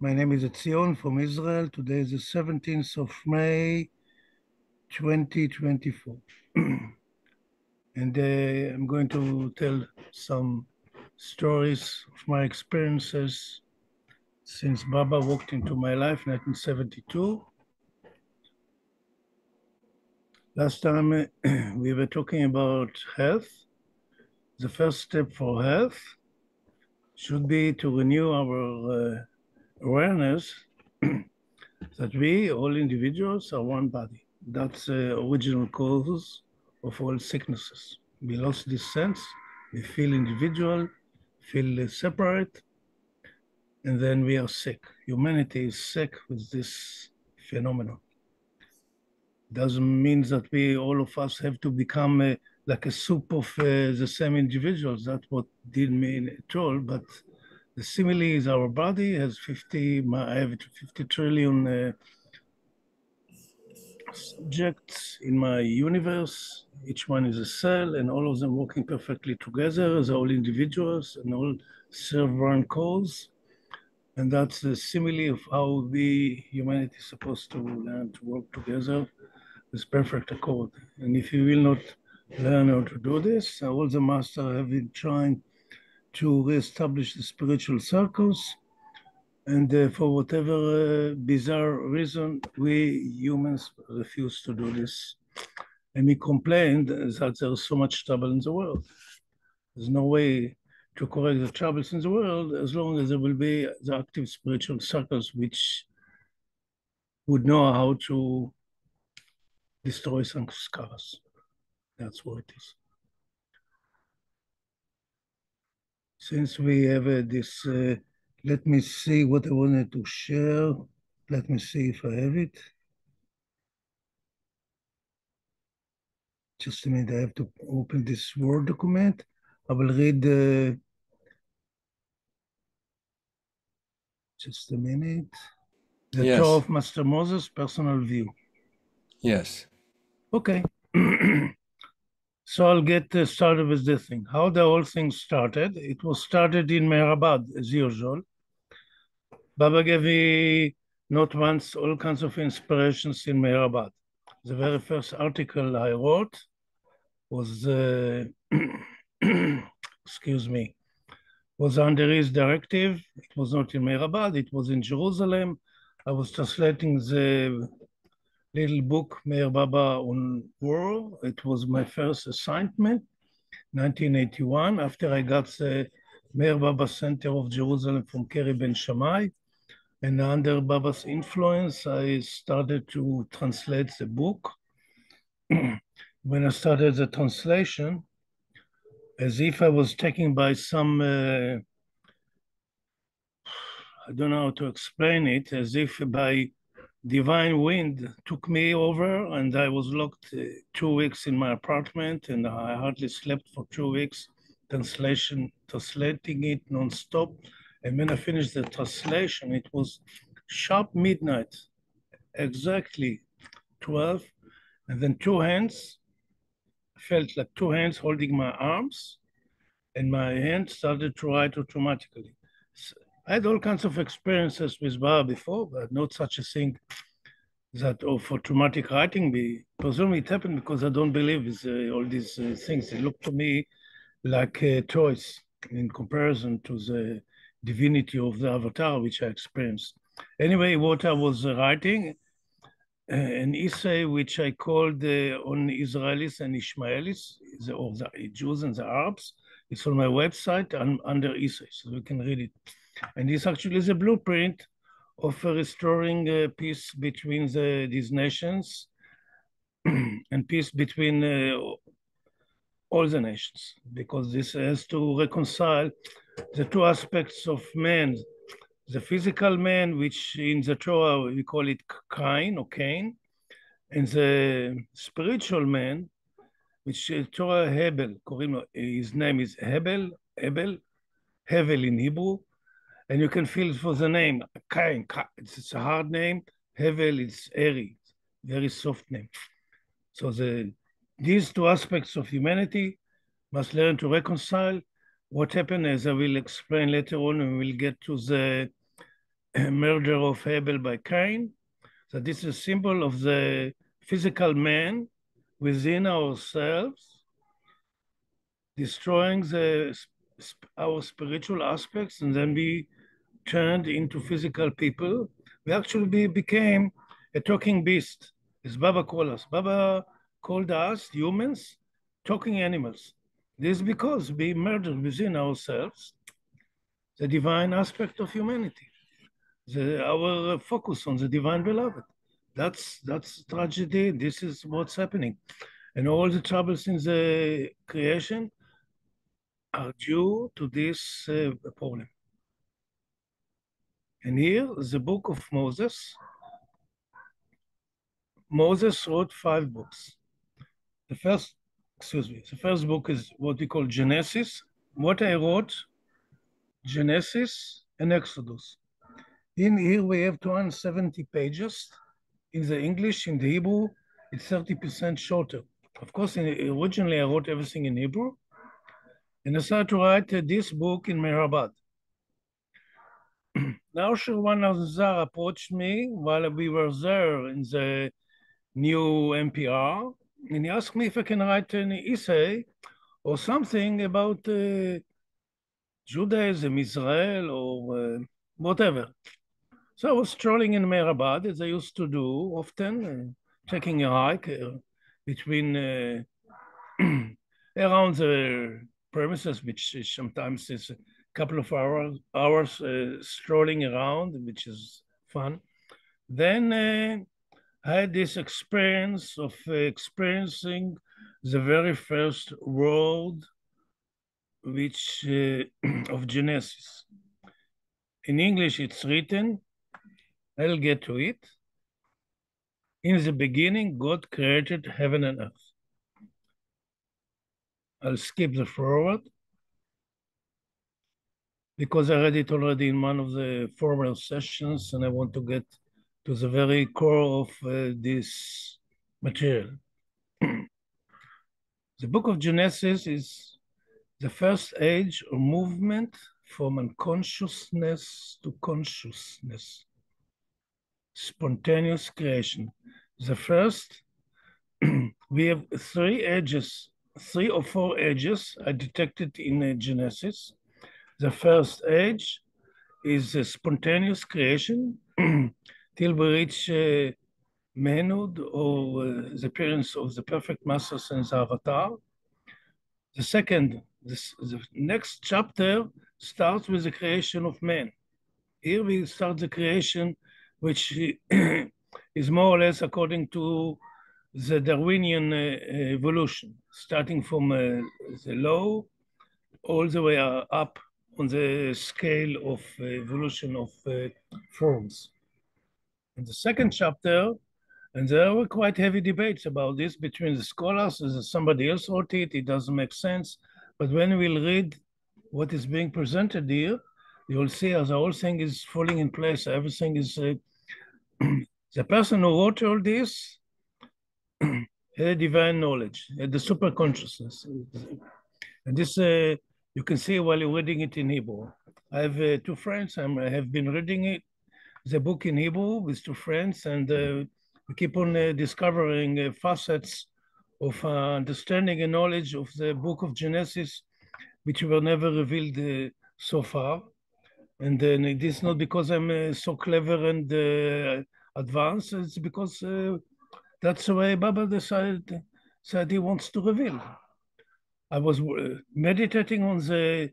My name is Etzion from Israel. Today is the 17th of May, 2024. And I'm going to tell some stories of my experiences since Baba walked into my life in 1972. Last time we were talking about health. The first step for health should be to renew our awareness that we, all individuals, are one body. That's the original cause of all sicknesses. We lost this sense, we feel individual, feel separate, and then we are sick. Humanity is sick with this phenomenon. Doesn't mean that we, all of us, have to become like a soup of the same individuals. That's what didn't mean at all. But the simile is our body has 50 trillion subjects in my universe. Each one is a cell, and all of them working perfectly together as all individuals and all serve one cause. And that's the simile of how we, humanity, is supposed to learn to work together with perfect accord. And if you will not learn how to do this, all the masters have been trying to reestablish the spiritual circles. And for whatever bizarre reason, we humans refuse to do this. And we complained that there's so much trouble in the world. There's no way to correct the troubles in the world as long as there will be the active spiritual circles which would know how to destroy sanskaras. That's what it is. Since we have this, let me see what I wanted to share. Let me see if I have it. Just a minute, I have to open this Word document. I will read just a minute. The Yes. Torah of Master Moses, personal view. Yes. Okay. So I'll get started with this thing. How the whole thing started. It was started in Mehrabad, as usual. Baba gave me not once all kinds of inspirations in Mehrabad. The very first article I wrote was, excuse me, was under his directive. It was not in Mehrabad, it was in Jerusalem. I was translating the little book, Meir Baba on War. It was my first assignment, 1981, after I got the Meir Baba Center of Jerusalem from Kerry Ben Shammai. And under Baba's influence, I started to translate the book. When I started the translation, as if I was taken by some, I don't know how to explain it, as if by divine wind took me over, and I was locked 2 weeks in my apartment, and I hardly slept for 2 weeks, translating it non-stop. And when I finished the translation, it was sharp midnight, exactly 12, and then two hands, felt like two hands holding my arms, and my hand started to write automatically. So I had all kinds of experiences with Baba before, but not such a thing that for traumatic writing. Presumably it happened because I don't believe in all these things. They look to me like toys in comparison to the divinity of the avatar which I experienced. Anyway, what I was writing, an essay which I called on Israelis and Ishmaelis, or the Jews and the Arabs. It's on my website and under essays, so you can read it. And this actually is a blueprint of restoring peace between these nations and peace between all the nations, because this has to reconcile the two aspects of man, the physical man, which in the Torah we call it Cain or Cain, and the spiritual man, which Torah Hebel, his name is Hebel, Hevel in Hebrew, and you can feel it for the name, Cain. It's a hard name. Hevel is airy, very soft name. So these two aspects of humanity must learn to reconcile. What happened, as I will explain later on, when we'll get to the murder of Abel by Cain. So this is a symbol of the physical man within ourselves, destroying our spiritual aspects, and then we turned into physical people. We actually became a talking beast, as Baba called us. Baba called us humans, talking animals. This is because we murdered within ourselves the divine aspect of humanity, our focus on the divine beloved. That's tragedy. This is what's happening. And all the troubles in the creation are due to this problem. And here, the book of Moses. Moses wrote 5 books. The first book is what we call Genesis. What I wrote, Genesis and Exodus. In here we have 270 pages. In the English, in the Hebrew, it's 30% shorter. Of course, originally I wrote everything in Hebrew, and I started to write this book in Mehrabad. Now Shirwan Azar approached me while we were there in the new NPR, and he asked me if I can write an essay or something about Judaism, Israel, or whatever. So I was strolling in Mehrabad, as I used to do often, taking a hike between around the premises, which sometimes is a couple of hours strolling around, which is fun. Then I had this experience of experiencing the very first word which of Genesis. In English, it's written, I'll get to it. In the beginning, God created heaven and earth. I'll skip the forward because I read it already in one of the former sessions, and I want to get to the very core of this material. The book of Genesis is the first age or movement from unconsciousness to consciousness, spontaneous creation. The first, we have 3 or 4 ages are detected in Genesis. The first age is a spontaneous creation till we reach manhood or the appearance of the perfect Master Sense Avatar. The second, the next chapter starts with the creation of man. Here we start the creation, which is more or less according to the Darwinian evolution, starting from the low all the way up on the scale of evolution of forms. In the second chapter, and there were quite heavy debates about this between the scholars, as somebody else wrote it, it doesn't make sense. But when we'll read what is being presented here, you will see as the whole thing is falling in place. Everything is, the person who wrote all this had divine knowledge, had the super consciousness. And this, you can see while you're reading it in Hebrew. I have 2 friends, I have been reading it, the book in Hebrew with 2 friends, and we keep on discovering facets of understanding and knowledge of the book of Genesis, which were never revealed so far. And then it is not because I'm so clever and advanced, it's because that's the way Baba decided said he wants to reveal. I was meditating on the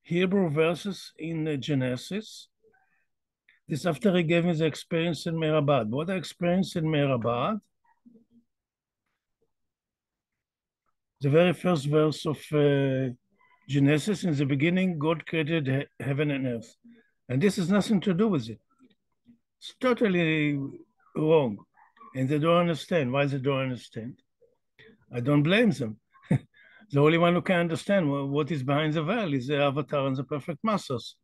Hebrew verses in Genesis. This after he gave me the experience in Mehrabad. What I experienced in Mehrabad, the very first verse of Genesis, in the beginning, God created heaven and earth. And this has nothing to do with it. It's totally wrong. And they don't understand. Why they don't understand? I don't blame them. The only one who can understand what is behind the veil is the Avatar and the Perfect Masters.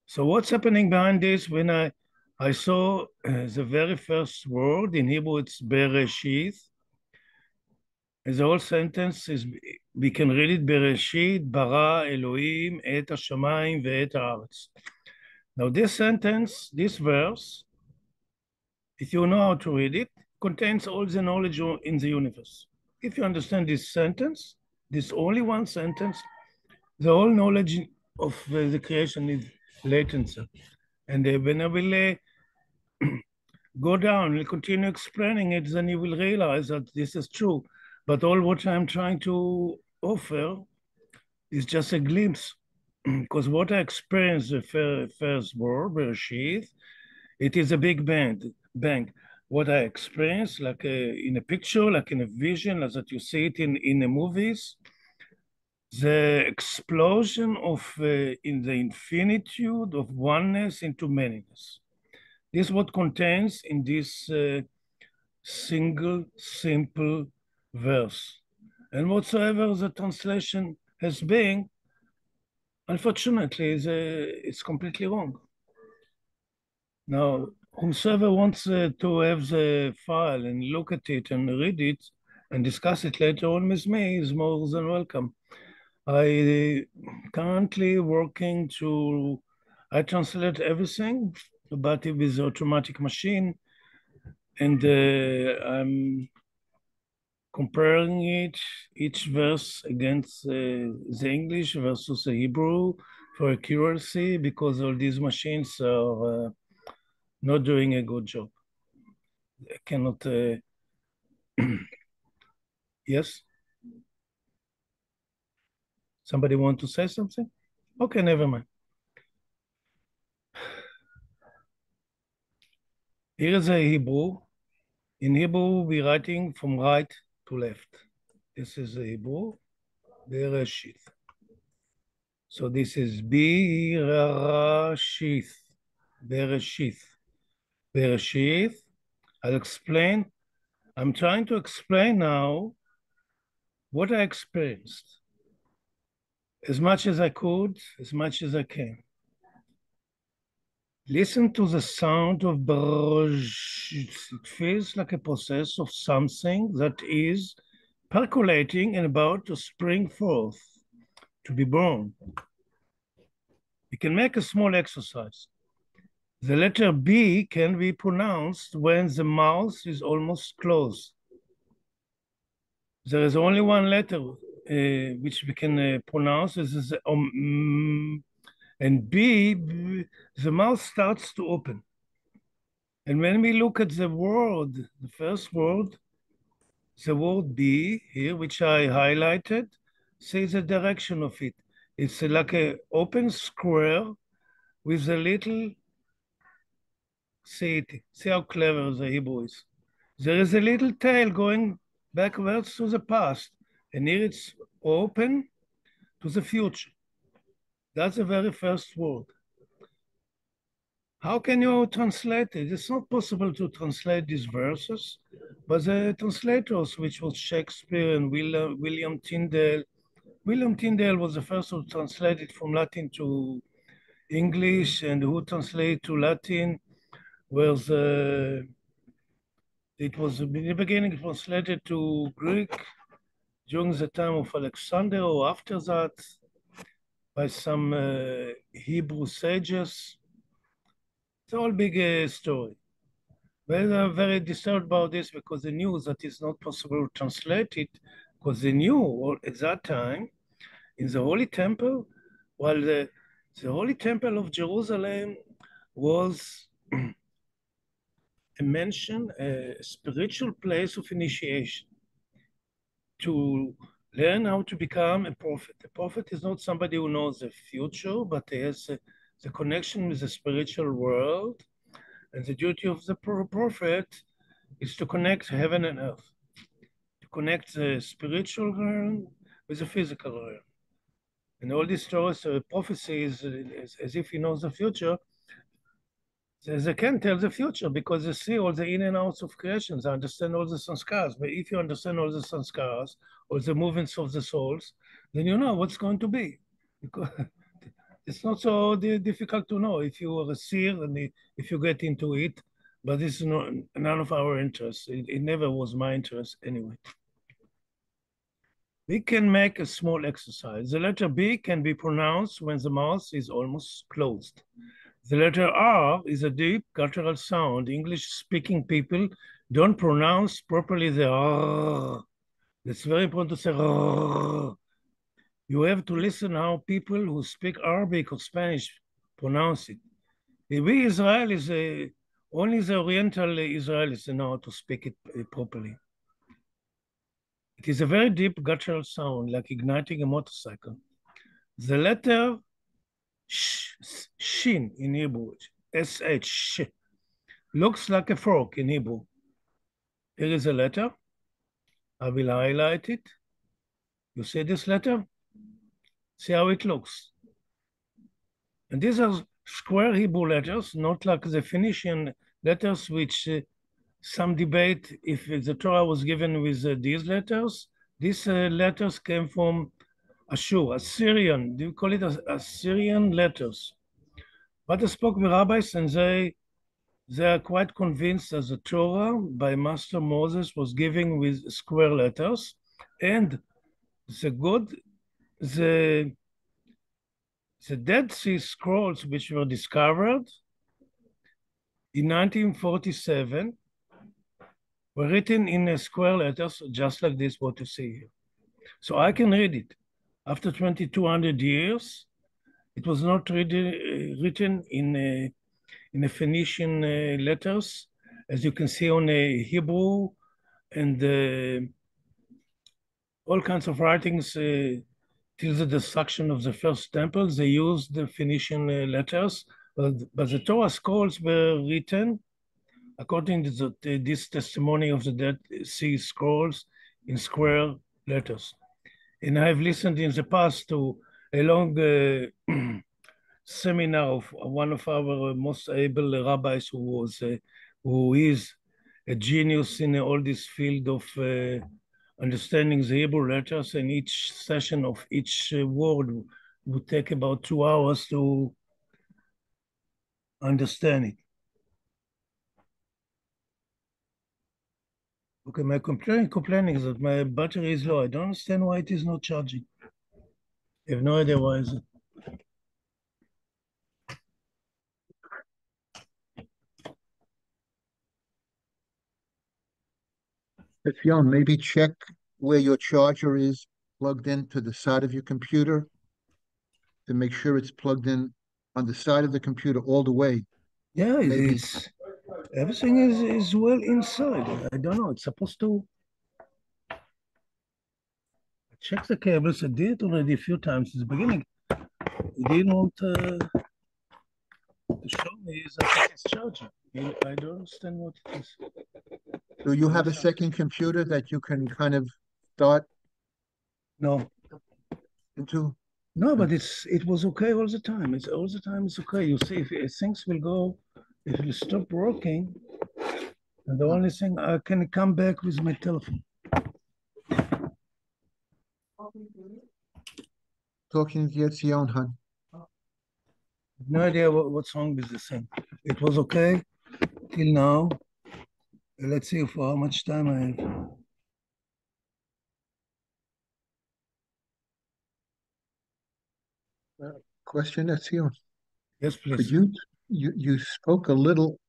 So what's happening behind this? When I saw the very first word, in Hebrew it's Bereshith. The whole sentence is, we can read it, Bereshit, bara Elohim, et hashamayim ve'et haaretz. Now, this sentence, this verse, if you know how to read it, contains all the knowledge in the universe. If you understand this sentence, this only one sentence, the whole knowledge of the creation is latent. And when I will go down and continue explaining it, then you will realize that this is true. But all what I'm trying to offer is just a glimpse, because what I experienced the first war, Bereshith, it is a big bang. What I experienced, like in a picture, like in a vision, as that you see it in the movies, the explosion of in the infinitude of oneness into manyness. This is what contains in this single, simple verse. And whatsoever the translation has been, unfortunately, it's completely wrong. Now, whomsoever wants to have the file and look at it and read it and discuss it later on with me is more than welcome. I currently working to, I translate everything, but it is automatic machine, and I'm comparing it, each verse against the English versus the Hebrew for accuracy, because all these machines are not doing a good job. I cannot, yes? Somebody want to say something? Okay, never mind. Here is a Hebrew. In Hebrew, we're writing from right to left. This is the Hebrew, Bereshith. So this is Bereshith, Bereshith, Bereshith. I'll explain. I'm trying to explain now what I experienced as much as I could, as much as I can. Listen to the sound of Bereshith. It feels like a process of something that is percolating and about to spring forth, to be born. We can make a small exercise. The letter B can be pronounced when the mouth is almost closed. There is only one letter which we can pronounce. This is and B, the mouth starts to open. And when we look at the word, the first word, the word B here, which I highlighted, says the direction of it. It's like an open square with a little, see how clever the Hebrew is. There is a little tail going backwards to the past, and here it's open to the future. That's the very first word. How can you translate it? It's not possible to translate these verses, but the translators, which was Shakespeare and William Tyndale, William Tyndale was the first who translated from Latin to English, and who translated to Latin was, it was in the beginning translated to Greek during the time of Alexander, or after that by some Hebrew sages. It's all big story. They are very disturbed about this because they knew that it's not possible to translate it, because they knew at that time in the Holy Temple, while the Holy Temple of Jerusalem was a mention, a spiritual place of initiation to learn how to become a prophet. A prophet is not somebody who knows the future, but he has the connection with the spiritual world. And the duty of the prophet is to connect heaven and earth, to connect the spiritual realm with the physical realm. And all these stories, prophecy is as if he knows the future. They can tell the future because they see all the in and outs of creations. They understand all the sanskars. But if you understand all the sanskars, all the movements of the souls, then you know what's going to be. Because it's not so difficult to know if you are a seer and if you get into it. But this is none of our interest. It never was my interest anyway. We can make a small exercise. The letter B can be pronounced when the mouth is almost closed. The letter R is a deep guttural sound. English-speaking people don't pronounce properly the R. It's very important to say R. You have to listen how people who speak Arabic or Spanish pronounce it. We Israelis, only the Oriental Israelis know how to speak it properly. It is a very deep guttural sound, like igniting a motorcycle. The letter shin in Hebrew, sh, looks like a fork in Hebrew. Here is a letter. I will highlight it. You see this letter? See how it looks. And these are square Hebrew letters, not like the Phoenician letters, which some debate if the Torah was given with these letters. These letters came from Ashur, Assyrian. Do you call it Assyrian letters? But I spoke with rabbis, and they are quite convinced that the Torah by Master Moses was given with square letters, and the Dead Sea Scrolls, which were discovered in 1947, were written in square letters, just like this, what you see here. So I can read it. After 2,200 years, it was not written in a Phoenician letters, as you can see on a Hebrew and all kinds of writings till the destruction of the first temple. They used the Phoenician letters, but the Torah scrolls were written according to this testimony of the Dead Sea Scrolls in square letters. And I've listened in the past to a long seminar of one of our most able rabbis who is a genius in all this field of understanding the Hebrew letters, and each session of each word would take about 2 hours to understand it. Okay, my complaining is that my battery is low. I don't understand why it is not charging. I have no idea why is it. Etzion, maybe check where your charger is plugged in to the side of your computer to make sure it's plugged in on the side of the computer all the way. Yeah, Maybe it's everything is well inside. I don't know. It's supposed to check the cables. I did it already a few times in the beginning. It didn't want to show me that it is charging. I don't understand what it is. do you have a second computer that you can kind of start No, into? no, but it was okay all the time. It's all the time. It's okay. You see, if things will go, if it will stop working, and the only thing I can come back with my telephone. Talking to Etzion, hon. No idea what's wrong with this thing. It was okay till now. Let's see for how much time I have. Question, Etzion. Yes, Could please. you spoke a little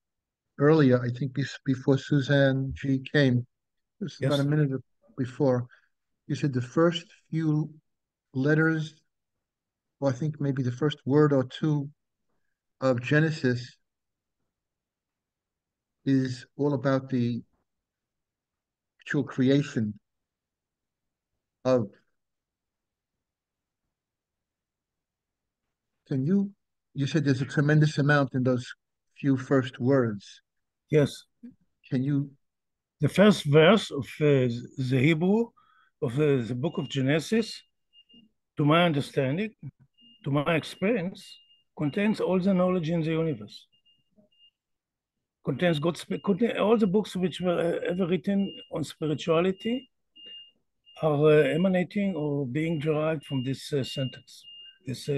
earlier, I think before Suzanne G came. It was about a Yes. minute before. You said the first few letters, or I think maybe the first word or two of Genesis is all about the actual creation of. Can you said there's a tremendous amount in those few first words. Yes. Can you, The first verse of the Hebrew of the book of Genesis, to my understanding, to my experience, contains all the knowledge in the universe. Contains all the books which were ever written on spirituality are emanating or being derived from this sentence, this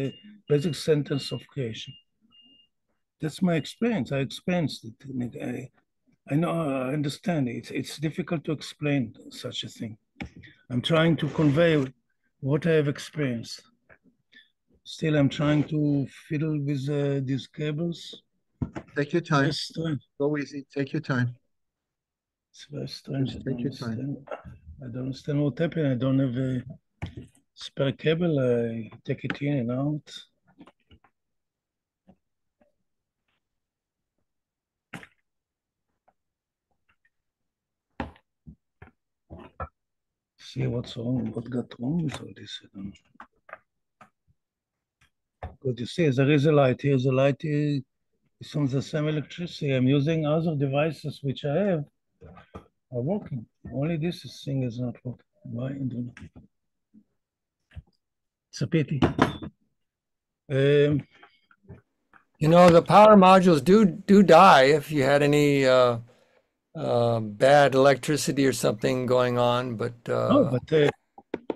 basic sentence of creation. That's my experience. I experienced it. I know, I understand. It's difficult to explain such a thing. I'm trying to convey what I have experienced. Still, I'm trying to fiddle with these cables. Take your Very time. strange. Go easy. Take your time. It's very strange. Just take your time. I don't understand what happened. I don't have a spare cable. I take it in and out. See what's wrong, what got wrong with all this. I don't know. Because you see, there is a light here. The light is on the same electricity. I'm using other devices which I have are working. Only this thing is not working. Why? I don't know. It's a pity. You know, the power modules do die if you had any bad electricity or something going on, but No, but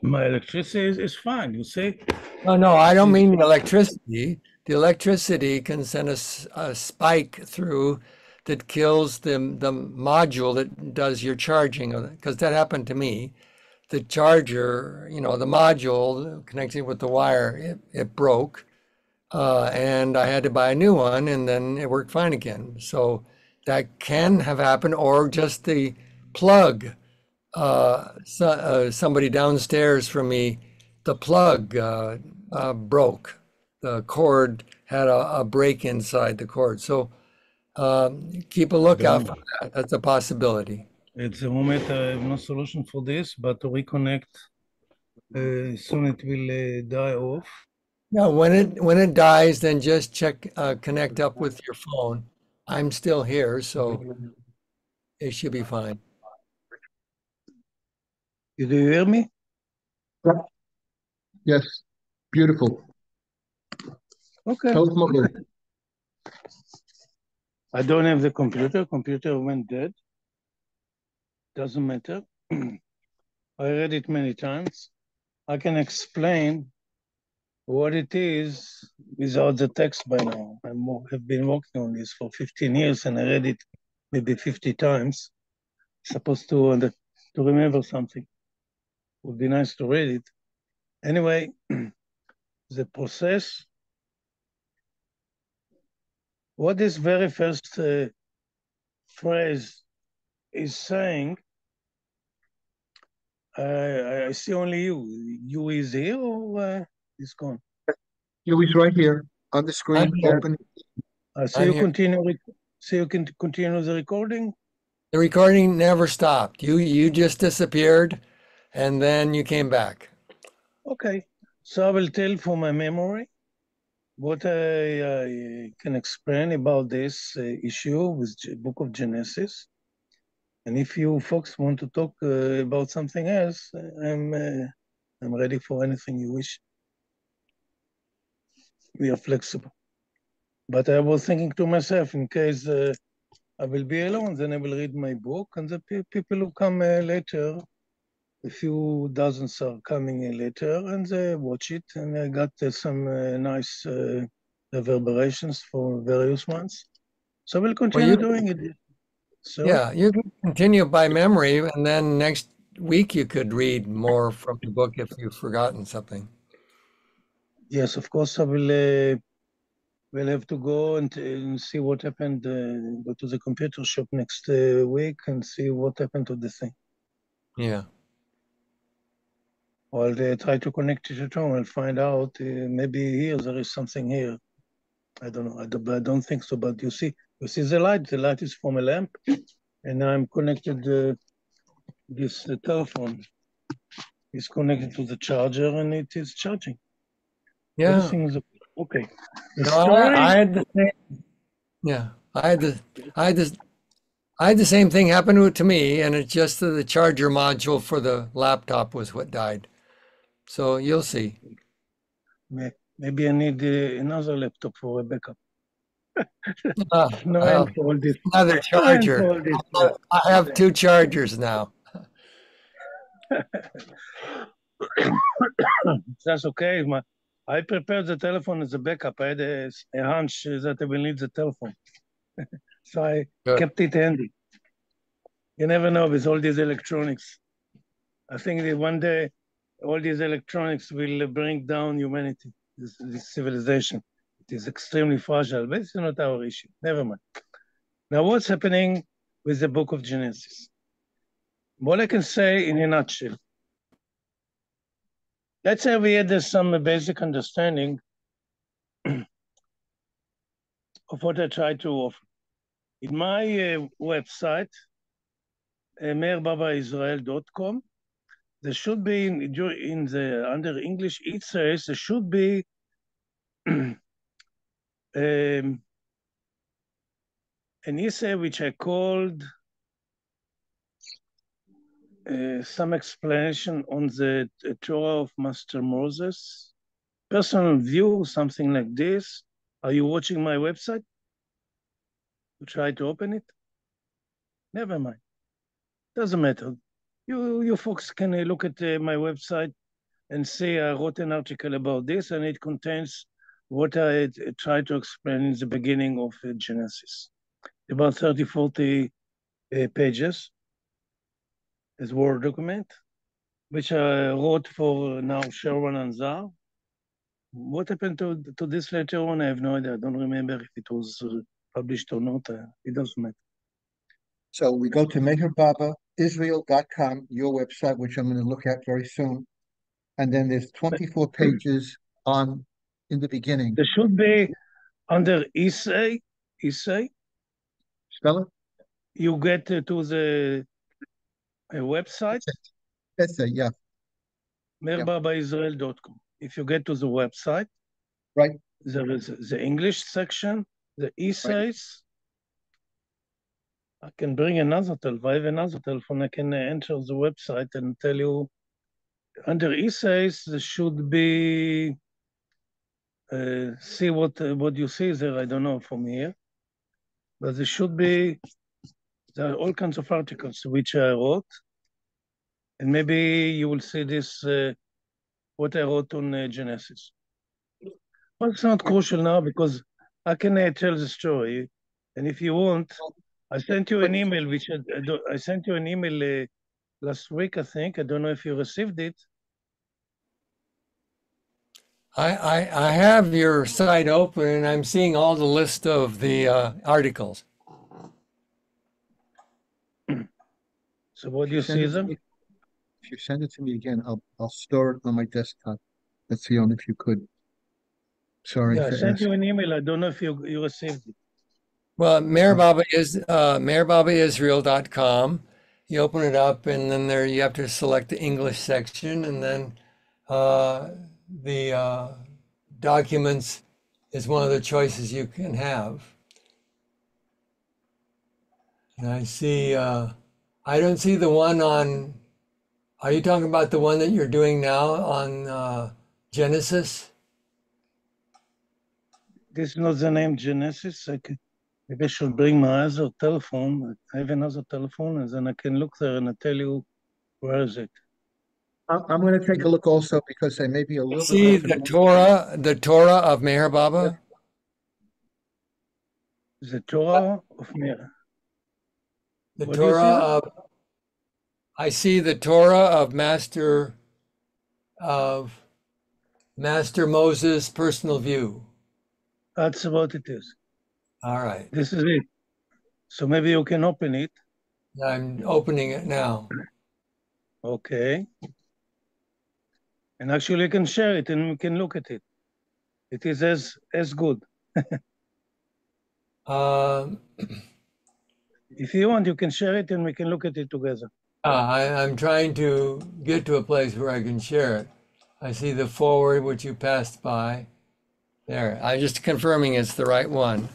my electricity is fine. You see, no, I this don't is mean the electricity. The electricity can send a spike through that kills the module that does your charging, because that happened to me. The charger, you know, the module connecting with the wire, it broke, and I had to buy a new one, and then it worked fine again. So that can have happened, or just the plug. Somebody downstairs from me, the plug broke. The cord had a break inside the cord. So keep a I don't lookout know. for that. That's a possibility. At the moment, I have no solution for this, but to reconnect, soon it will die off. Yeah, when it dies, then just check connect up with your phone. I'm still here, so it should be fine. Do you hear me? Yes. Beautiful. Okay. Telephone. I don't have the computer. Computer went dead. Doesn't matter. I read it many times. I can explain what it is without the text by now. Have been working on this for 15 years and I read it maybe 50 times. Supposed to remember something. Would be nice to read it. Anyway, the process. What this very first phrase is saying, I see only you. You is here or is gone? He's right here on the screen. I'm here. Open. So I'm you here. continue. So you can continue the recording. The recording never stopped. You just disappeared, and then you came back. Okay. So I will tell from my memory what I can explain about this issue with Book of Genesis. And if you folks want to talk about something else, I'm ready for anything you wish. We are flexible. But I was thinking to myself, in case I will be alone, then I will read my book, and the people who come later, a few dozens are coming in later, and they watch it, and I got some nice reverberations for various ones. So we'll continue doing it. So Yeah, you can continue by memory, and then next week you could read more from the book if you've forgotten something. yes, of course, I will have to go and see what happened. Go to the computer shop next week and see what happened to the thing. Yeah. Or I'll try to connect it at home and find out. Maybe here there is something here. I don't know. I don't think so. But you see the light. The light is from a lamp, and I'm connected. This telephone is connected to the charger, and it is charging. Yeah. Everything is okay. The No, story. I had the same. Yeah, I had the same thing happen to me, and it's just that the charger module for the laptop was what died. So you'll see. Maybe I need another laptop for a backup. No Well, end for all this. another No end for charger. all this. I have two chargers now. That's okay. I prepared the telephone as a backup. I had a hunch that I will need the telephone. So I Good. kept it handy. You never know with all these electronics. I think that one day all these electronics will bring down humanity. this civilization. It is extremely fragile, but it's not our issue. Never mind. Now, what's happening with the book of Genesis? What I can say in a nutshell. Let's say we had some basic understanding of what I try to offer. In my website, meirbabaisrael.com, there should be in the under English it says there should be an essay which I called some explanation on the Torah of Master Moses, personal view, something like this. Are you watching my website? You try to open it? Never mind. Doesn't matter. You folks can look at my website and see I wrote an article about this, and it contains what I tried to explain in the beginning of Genesis. About 30, 40 pages as Word document, which I wrote for now Sherwan and Zar. What happened to this later on? I have no idea. I don't remember if it was published or not. It doesn't matter. So we go to meherbabaisrael.com, your website, which I'm going to look at very soon. And then there's 24 pages in the beginning. There should be under essay. Spell it? You get to the website. Essay, yeah. meirbabaisrael.com. If you get to the website, right, there is the English section, the essays. Right. I can bring another telephone. I have another telephone. I can enter the website and tell you. Under essays, there should be. See what you see there. I don't know from here, but there should be. There are all kinds of articles which I wrote, and maybe you will see this. What I wrote on Genesis. Well, it's not crucial now because I can tell the story. And if you want, I sent you an email, which I sent you an email last week, I think. I don't know if you received it. I have your site open and I'm seeing all the list of the articles. So what do you see them? If you send it to me again, I'll store it on my desktop. Etzion, if you could. Sorry. Yeah, I sent you an email. I don't know if you received it. Well, Meir is meirbabaisrael.com. You open it up and then there you have to select the English section and then the documents is one of the choices you can have. And I see, I don't see the one on, are you talking about the one that you're doing now on Genesis? This is not the name Genesis. Maybe I should bring my other telephone. I have another telephone and then I can look there and I tell you where is it. I'm going to take a look also because they may be a little See bit the Torah of Meir Baba? The Torah of Meir. The Torah of, I see the Torah of Master Moses' personal view. That's what it is. All right. This is it. So maybe you can open it. I'm opening it now. Okay. And actually you can share it and we can look at it. It is as good. If you want, you can share it and we can look at it together. I'm trying to get to a place where I can share it. I see the forward, which you passed by. There, I'm just confirming it's the right one.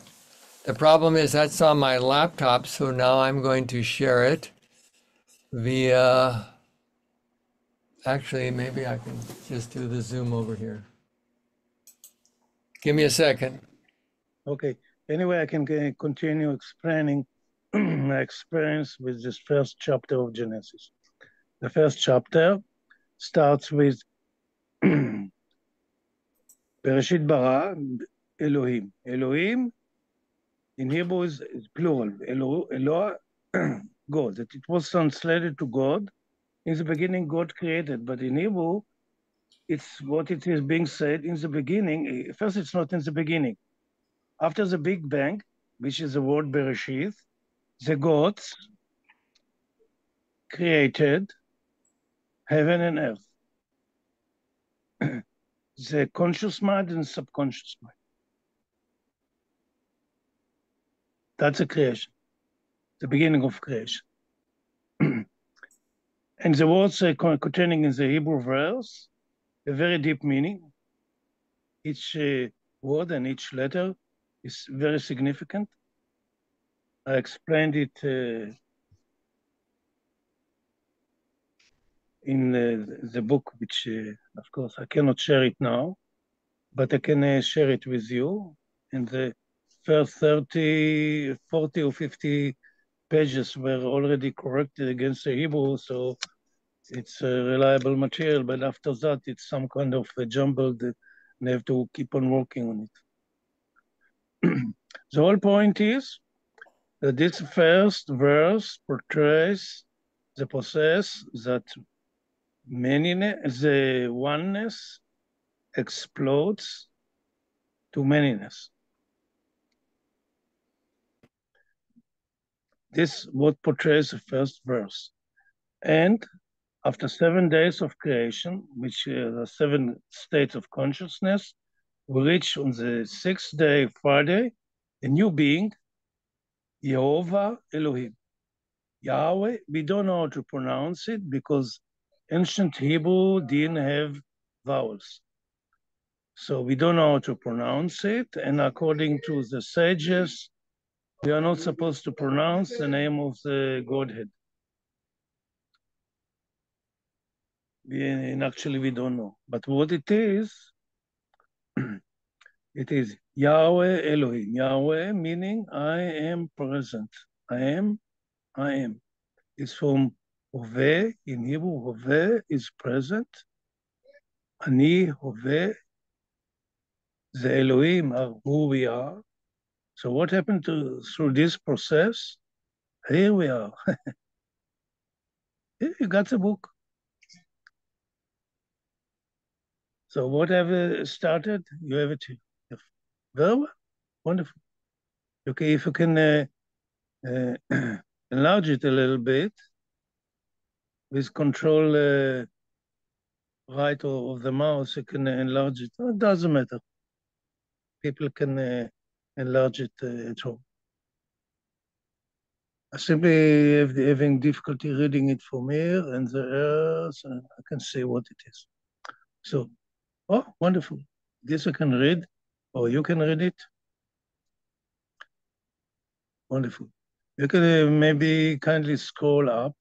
The problem is that's on my laptop, so now I'm going to share it via, actually, maybe I can just do the Zoom over here. Give me a second. Okay. Anyway, I can continue explaining my experience with this first chapter of Genesis. The first chapter starts with Bereshit bara Elohim. Elohim in Hebrew is plural. Eloah, God. That it was translated to God. In the beginning, God created, but in Hebrew, it's what it is being said in the beginning. First, it's not in the beginning. After the Big Bang, which is the word Bereshith, the gods created heaven and earth, the conscious mind and subconscious mind. That's a creation, the beginning of creation. And the words containing in the Hebrew verse a very deep meaning. Each word and each letter is very significant. I explained it in the book, which, of course, I cannot share it now, but I can share it with you. In the first 30, 40 or 50 pages were already corrected against the Hebrew, so it's reliable material, but after that, it's some kind of jumbled, and I have to keep on working on it. The whole point is that this first verse portrays the process that the oneness explodes to manyness. This what portrays the first verse. And after 7 days of creation, which are 7 states of consciousness, we reach on the 6th day, Friday, a new being, Yehovah Elohim. Yahweh, we don't know how to pronounce it because ancient Hebrew didn't have vowels. So we don't know how to pronounce it. And according to the sages, we are not supposed to pronounce the name of the Godhead. And actually, we don't know. But what it is Yahweh Elohim. Yahweh meaning I am present. I am. It's from Hove in Hebrew. Hove is present. Ani Hove. The Elohim are who we are. So what happened through this process? Here we are. Here you got the book. So whatever started, you have it here. Very well. Wonderful. Okay, if you can enlarge it a little bit with control right of the mouse, you can enlarge it. It doesn't matter. People can enlarge it at home. I simply having difficulty reading it from here and the earth, and I can see what it is. So, oh, wonderful. This I can read, or you can read it. Wonderful. You can maybe kindly scroll up.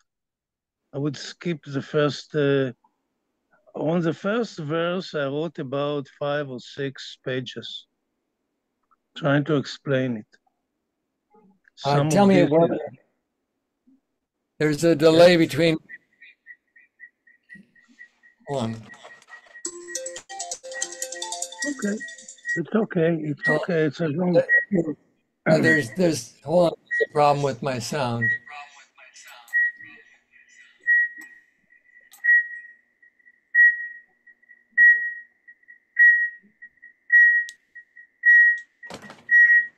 I would skip the first, on the first verse, I wrote about 5 or 6 pages trying to explain it. Some Tell of me this what, is, there's a delay between. Hold on. okay. It's okay. It's okay. It's a long. There's hold on. There's a problem with my sound.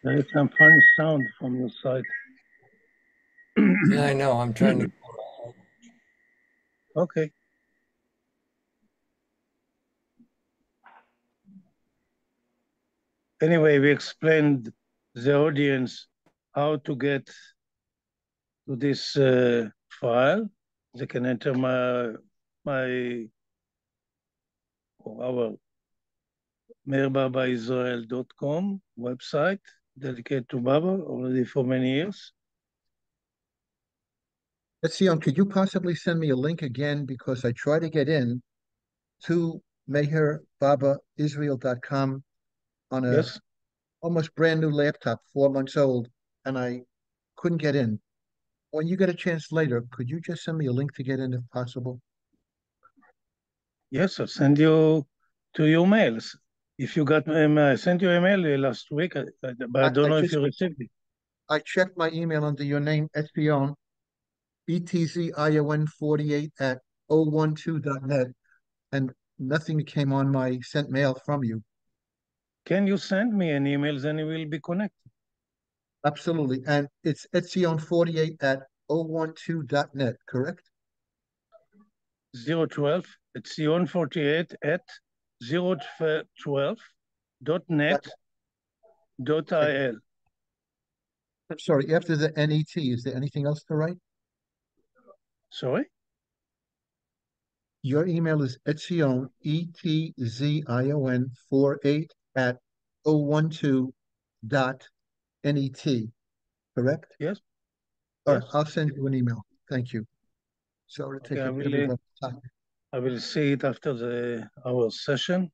There is some funny sound from your side. Yeah, I know. I'm trying to. Okay. Anyway, we explained the audience how to get to this file. They can enter our meirbabaisrael.com website dedicated to Baba already for many years. Etzion, could you possibly send me a link again? Because I tried to get in to meherbabaisrael.com on a Yes. almost brand new laptop, 4 months old, and I couldn't get in. When you get a chance later, could you just send me a link to get in if possible? Yes, I'll send you to your mails. If you got, I sent you a mail last week, but I don't know if you received it. I checked my email under your name, Etzion, ETZION48 at 012.net, and Nothing came on my sent mail from you. Can you send me an email, then we will be connected. Absolutely. And it's Etzion48 at 012.net, correct? 012, Etzion48 at 012.net.il. Okay. I'm sorry, after the NET, is there anything else to write? Sorry? Your email is Etzion, Etzion 48 at 012.net, correct? Yes, All right, yes. I'll send you an email. Thank you. Sorry to Okay, take up everybody's time. I will see it after our session,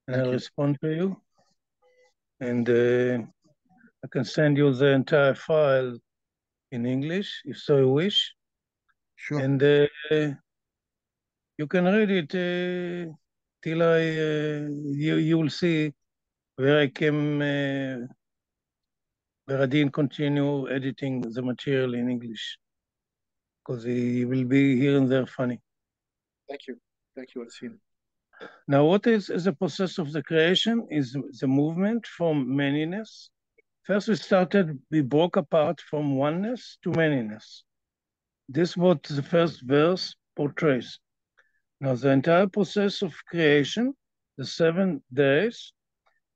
and Thank I'll you. respond to you. And I can send you the entire file in English, if so you wish. Sure. And you can read it till you will see where I where I didn't continue editing the material in English, because it will be here and there funny. Thank you. Thank you, Etzion. Now, what is the process of the creation? Is the movement from manyness. First, we broke apart from oneness to manyness. This is what the first verse portrays. Now, the entire process of creation, the 7 days,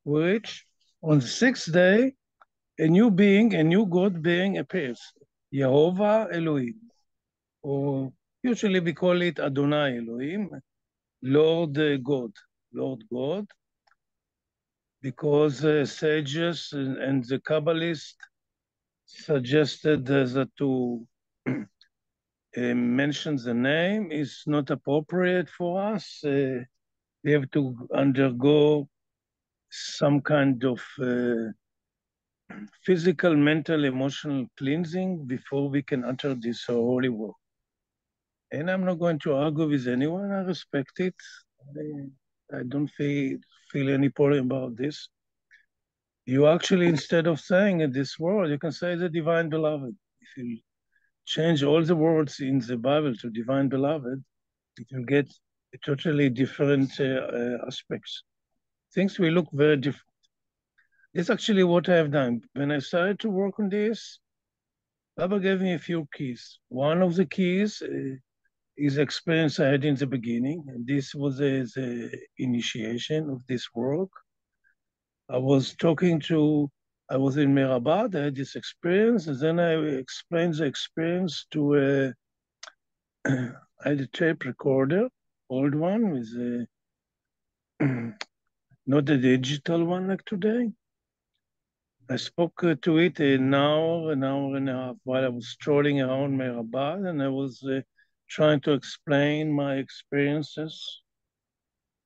which on the 6th day, a new being, a new God being appears, Yehovah Elohim, or usually we call it Adonai Elohim, Lord God, because sages and the Kabbalists suggested that to mention the name is not appropriate for us. We have to undergo some kind of physical, mental, emotional cleansing before we can utter this holy word. And I'm not going to argue with anyone. I respect it. I don't feel any problem about this. You actually, instead of saying this word, you can say the divine beloved. If you change all the words in the Bible to divine beloved, it will get a totally different aspects. Things will look very different. It's actually what I have done. When I started to work on this, Baba gave me a few keys. One of the keys is experience I had in the beginning, and this was the initiation of this work. I was in Mirabad, I had this experience, and then I explained the experience to I had a tape recorder, old one, with not a digital one like today. I spoke to it an hour and a half while I was strolling around Mirabad, and I was trying to explain my experiences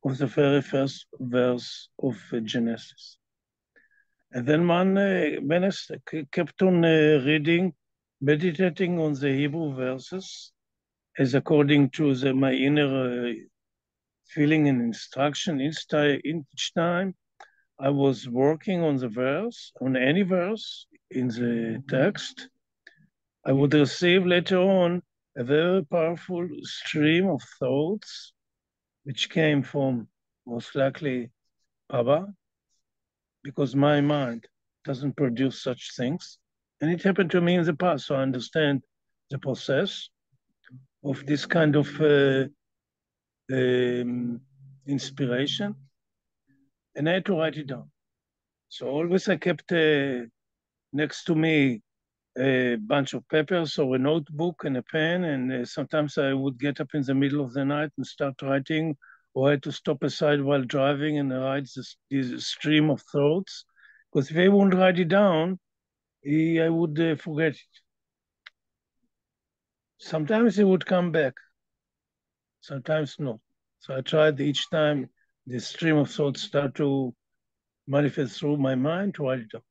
of the very first verse of Genesis. And then when I kept on reading, meditating on the Hebrew verses, as according to my inner feeling and instruction, each time I was working on the verse, on any verse in the text, I would receive later on a very powerful stream of thoughts, which came from most likely Baba, because my mind doesn't produce such things. And it happened to me in the past, so I understand the process of this kind of inspiration. And I had to write it down. So always I kept next to me a bunch of papers or a notebook and a pen, and sometimes I would get up in the middle of the night and start writing, or I had to stop aside while driving and write this stream of thoughts. Because if I wouldn't write it down, I would forget it. Sometimes it would come back, sometimes not. So I tried each time the stream of thoughts start to manifest through my mind to write it down.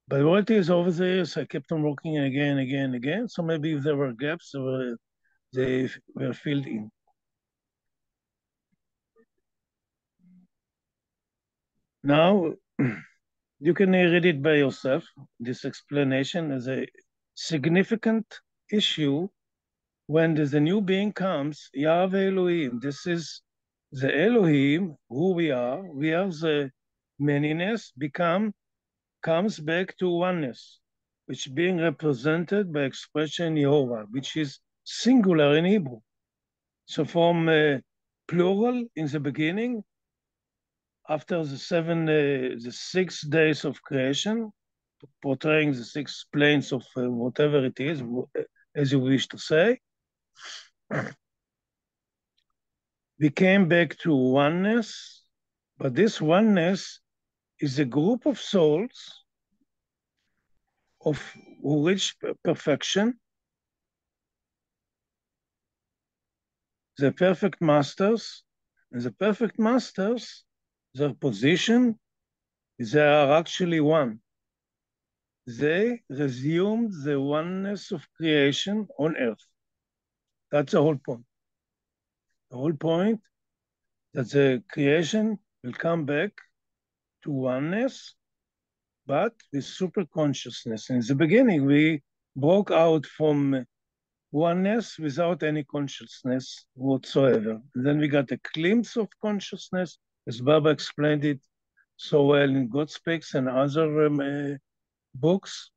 But what is over the years, I kept on working again, again, again. So maybe if there were gaps, they were filled in. Now, you can read it by yourself. This explanation is a significant issue when there's a new being comes, Yahweh Elohim, this is the Elohim, who we are the manyness, comes back to oneness, which being represented by expression Yehovah, which is singular in Hebrew. So from plural in the beginning, after the 6 days of creation, portraying the 6 planes of whatever it is, as you wish to say, we came back to oneness, but this oneness is a group of souls who reach perfection, the perfect masters, and the perfect masters, their position, they are actually one. They resumed the oneness of creation on earth. That's the whole point. The whole point that the creation will come back to oneness, but with super consciousness. In the beginning, we broke out from oneness without any consciousness whatsoever. And then we got a glimpse of consciousness, as Baba explained it so well in God Speaks and other books.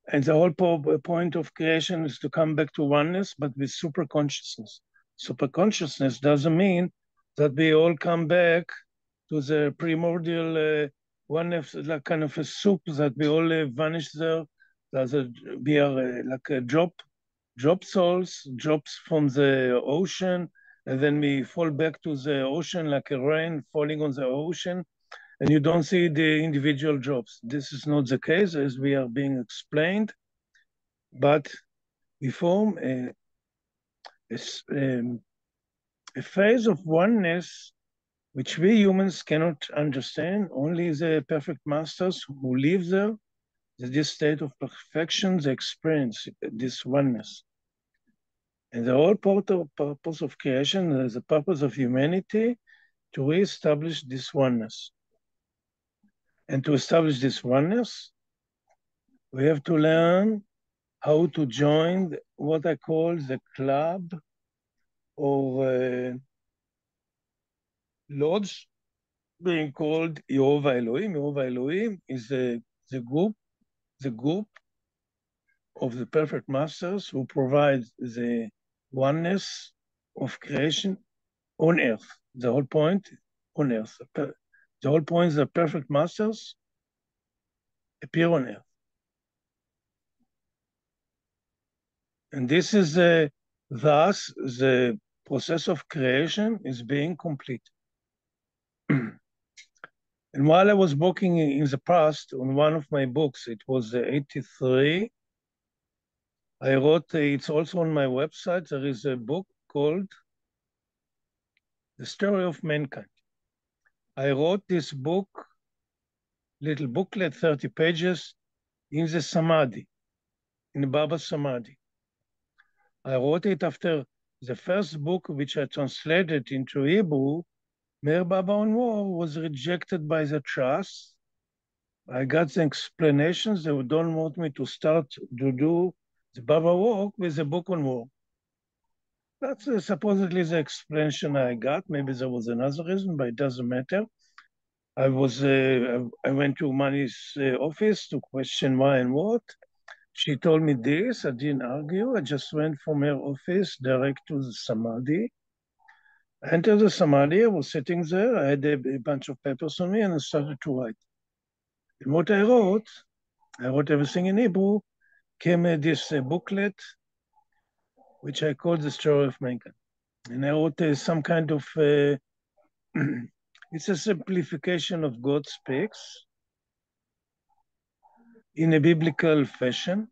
And the whole point of creation is to come back to oneness, but with super consciousness. Super consciousness doesn't mean that we all come back to the primordial oneness, like kind of a soup that we all vanish there. We are like a drop souls, drops from the ocean, and then we fall back to the ocean like a rain falling on the ocean, and you don't see the individual drops. This is not the case, as we are being explained, but we form a phase of oneness which we humans cannot understand. Only the perfect masters who live there, this state of perfection, they experience this oneness. And the whole purpose of creation, the purpose of humanity, to reestablish this oneness. And to establish this oneness, we have to learn how to join what I call the club or lodge, being called Yehovah Elohim. Yehovah Elohim is the group of the perfect masters who provide the oneness of creation on earth. The whole point on earth. The whole point is the perfect masters appear on earth. And this is thus the process of creation is being complete. And while I was working in the past on one of my books, it was 83, I wrote, it's also on my website, there is a book called The Story of Mankind. I wrote this book, little booklet, 30 pages, in the Samadhi, in Baba's Samadhi. I wrote it after the first book, which I translated into Hebrew, Meir Baba on War, was rejected by the trust. I got the explanations. They don't want me to start to do the Baba work with a book on war. That's supposedly the explanation I got. Maybe there was another reason, but it doesn't matter. I went to Mani's office to question why and what. She told me this. I didn't argue. I just went from her office direct to the Samadhi. I entered the Samadhi. I was sitting there. I had a bunch of papers on me, and I started to write. And what I wrote everything in Hebrew, came this booklet, which I called The Story of Mankind. And I wrote some kind of, it's a simplification of God Speaks in a biblical fashion,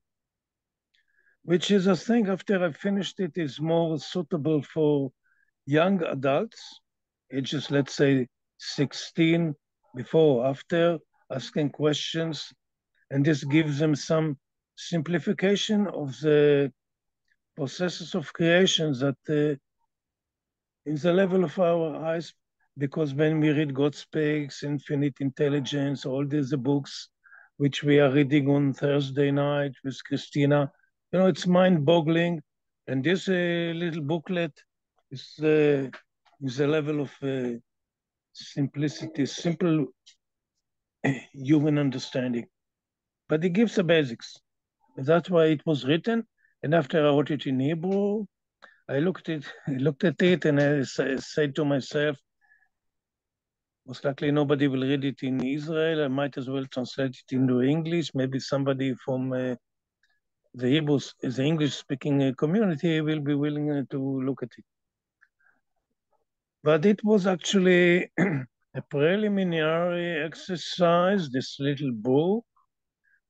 which is, I think, after I finished it, is more suitable for young adults, ages, let's say, 16, before or after, asking questions. And this gives them some simplification of the processes of creation that in the level of our eyes, because when we read God Speaks, Infinite Intelligence, all these books, which we are reading on Thursday night with Christina, it's mind-boggling. And this little booklet is a level of simplicity, simple human understanding. But it gives the basics. And that's why it was written. And after I wrote it in Hebrew, I looked at it, and I said to myself, most likely nobody will read it in Israel. I might as well translate it into English. Maybe somebody from the English-speaking community will be willing to look at it. But it was actually a preliminary exercise, this little book.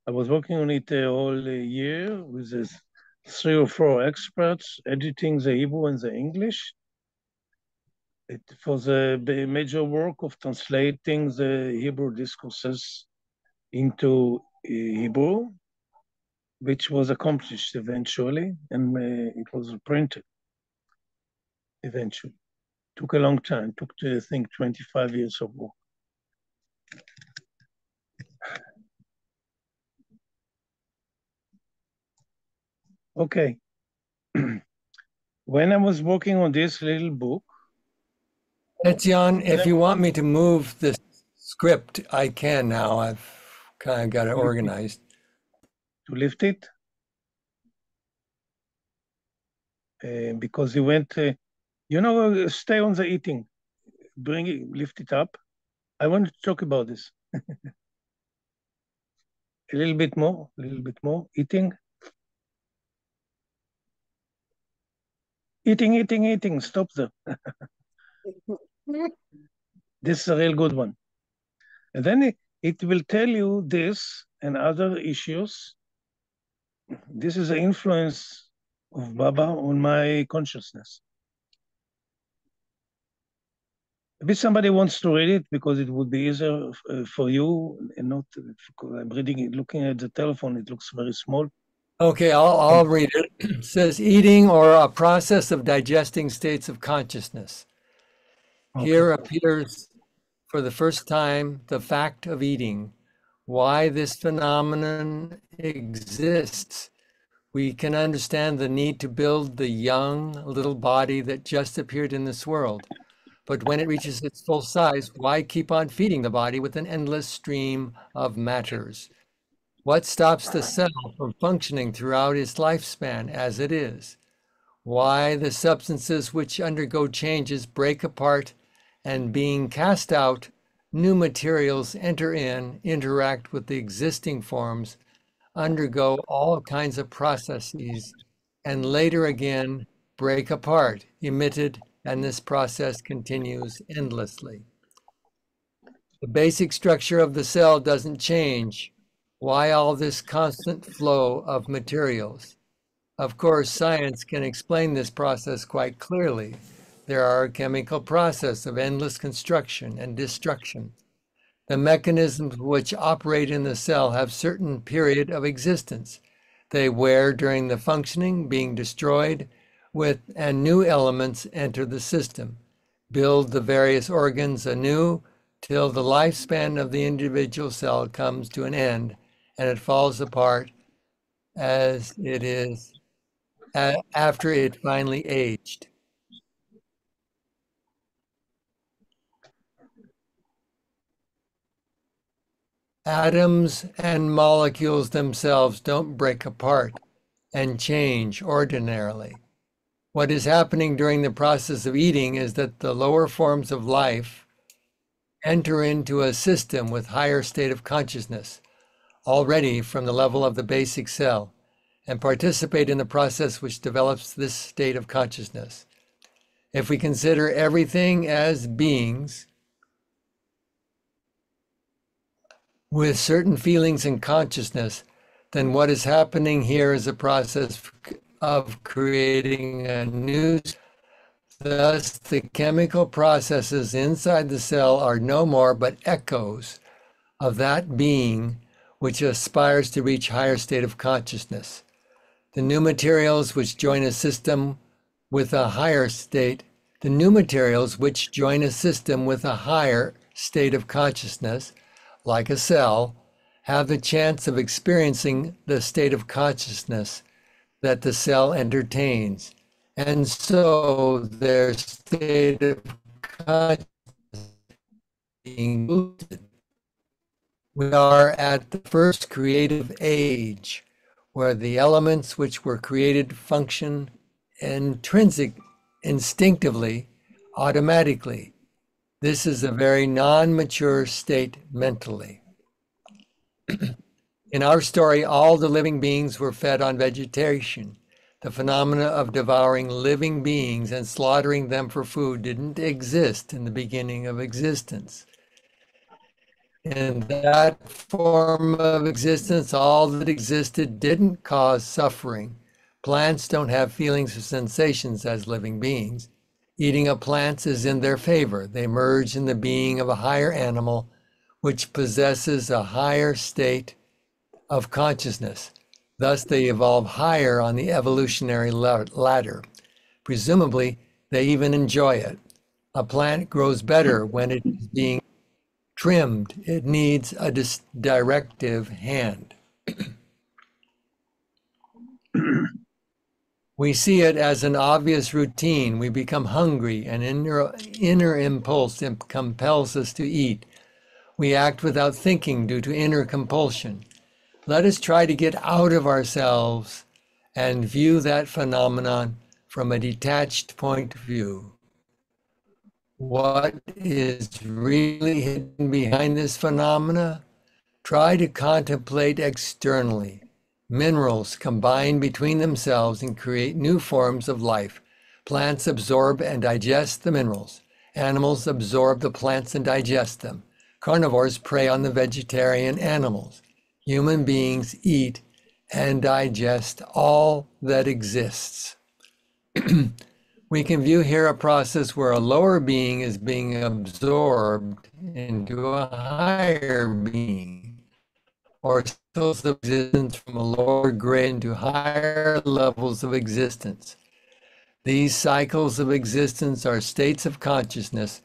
I was working on it all year with 3 or 4 experts, editing the Hebrew and the English. It was a major work of translating the Hebrew discourses into Hebrew, which was accomplished eventually, and it was printed eventually. Took a long time, took, I think, 25 years of work. Okay. When I was working on this little book, Etzion, if you want me to move the script, I can now. I've kind of got it organized. To lift it, because you went, stay on the eating, bring it, lift it up. I want to talk about this. A little bit more, eating. Eating, stop there. This is a real good one. And then it will tell you this and other issues. This is the influence of Baba on my consciousness. Maybe somebody wants to read it because it would be easier for you and not, I'm reading it, looking at the telephone, it looks very small. Okay, I'll read it. It says, eating or a process of digesting states of consciousness. Okay. Here appears for the first time the fact of eating, why this phenomenon exists. We can understand the need to build the young little body that just appeared in this world. But when it reaches its full size, why keep on feeding the body with an endless stream of matters? What stops the cell from functioning throughout its lifespan as it is? Why the substances which undergo changes break apart and being cast out, new materials enter in, interact with the existing forms, undergo all kinds of processes, and later again break apart, emitted, and this process continues endlessly. The basic structure of the cell doesn't change. Why all this constant flow of materials? Of course, science can explain this process quite clearly. There are a chemical process of endless construction and destruction. The mechanisms which operate in the cell have certain period of existence. They wear during the functioning, being destroyed, and new elements enter the system, build the various organs anew till the lifespan of the individual cell comes to an end and it falls apart as it is after it finally aged. Atoms and molecules themselves don't break apart and change ordinarily. What is happening during the process of eating is that the lower forms of life enter into a system with higher state of consciousness, already from the level of the basic cell, and participate in the process which develops this state of consciousness. If we consider everything as beings with certain feelings and consciousness, then what is happening here is a process of creating a new. Thus, the chemical processes inside the cell are no more but echoes of that being which aspires to reach higher state of consciousness. The new materials which join a system with a higher state, of consciousness, like a cell, have the chance of experiencing the state of consciousness that the cell entertains. And so their state of consciousness being boosted. We are at the first creative age, where the elements which were created function instinctively, automatically. This is a very non-mature state mentally. In our story, all the living beings were fed on vegetation. The phenomena of devouring living beings and slaughtering them for food didn't exist in the beginning of existence. In that form of existence, all that existed didn't cause suffering. Plants don't have feelings or sensations as living beings. Eating of plants is in their favor. They merge in the being of a higher animal, which possesses a higher state of consciousness. Thus, they evolve higher on the evolutionary ladder. Presumably, they even enjoy it. A plant grows better when it is being trimmed. It needs a directive hand. We see it as an obvious routine. We become hungry, and inner impulse compels us to eat. We act without thinking due to inner compulsion. Let us try to get out of ourselves and view that phenomenon from a detached point of view. What is really hidden behind this phenomena? Try to contemplate externally. Minerals combine between themselves and create new forms of life. Plants absorb and digest the minerals. Animals absorb the plants and digest them. Carnivores prey on the vegetarian animals. Human beings eat and digest all that exists. We can view here a process where a lower being is being absorbed into a higher being, or cycles of existence from a lower grade into higher levels of existence. These cycles of existence are states of consciousness